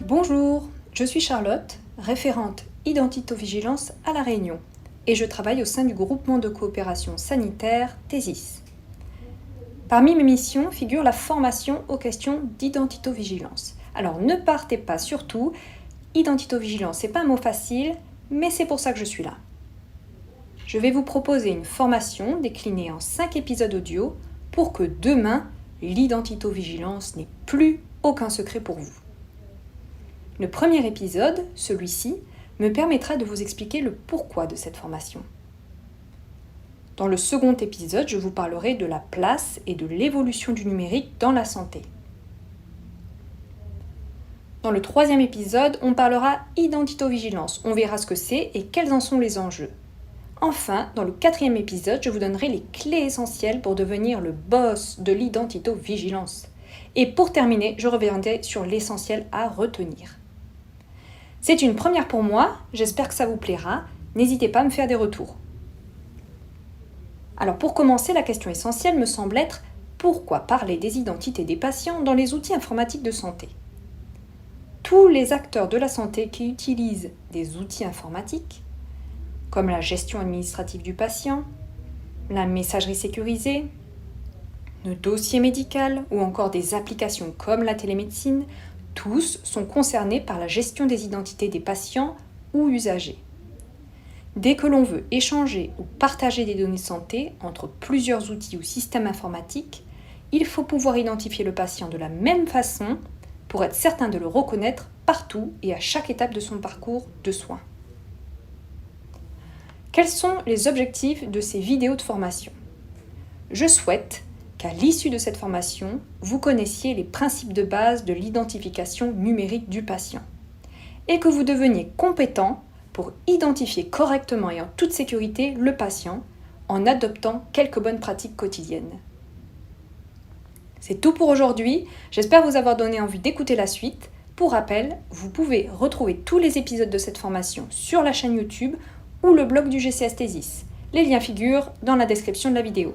Bonjour, je suis Charlotte, référente identito-vigilance à La Réunion et je travaille au sein du groupement de coopération sanitaire TESIS. Parmi mes missions figure la formation aux questions d'identito-vigilance. Alors ne partez pas surtout, identito-vigilance c'est pas un mot facile, mais c'est pour ça que je suis là. Je vais vous proposer une formation déclinée en 5 épisodes audio pour que demain, l'identito-vigilance n'ait plus aucun secret pour vous. Le premier épisode, celui-ci, me permettra de vous expliquer le pourquoi de cette formation. Dans le second épisode, je vous parlerai de la place et de l'évolution du numérique dans la santé. Dans le troisième épisode, on parlera identito-vigilance. On verra ce que c'est et quels en sont les enjeux. Enfin, dans le quatrième épisode, je vous donnerai les clés essentielles pour devenir le boss de l'identito-vigilance. Et pour terminer, je reviendrai sur l'essentiel à retenir. C'est une première pour moi, j'espère que ça vous plaira. N'hésitez pas à me faire des retours. Alors pour commencer, la question essentielle me semble être pourquoi parler des identités des patients dans les outils informatiques de santé ? Tous les acteurs de la santé qui utilisent des outils informatiques, comme la gestion administrative du patient, la messagerie sécurisée, le dossier médical ou encore des applications comme la télémédecine, tous sont concernés par la gestion des identités des patients ou usagers. Dès que l'on veut échanger ou partager des données de santé entre plusieurs outils ou systèmes informatiques, il faut pouvoir identifier le patient de la même façon pour être certain de le reconnaître partout et à chaque étape de son parcours de soins. Quels sont les objectifs de ces vidéos de formation ? Je souhaite qu'à l'issue de cette formation, vous connaissiez les principes de base de l'identification numérique du patient et que vous deveniez compétent pour identifier correctement et en toute sécurité le patient en adoptant quelques bonnes pratiques quotidiennes. C'est tout pour aujourd'hui, j'espère vous avoir donné envie d'écouter la suite. Pour rappel, vous pouvez retrouver tous les épisodes de cette formation sur la chaîne YouTube ou le blog du GCS TESIS. Les liens figurent dans la description de la vidéo.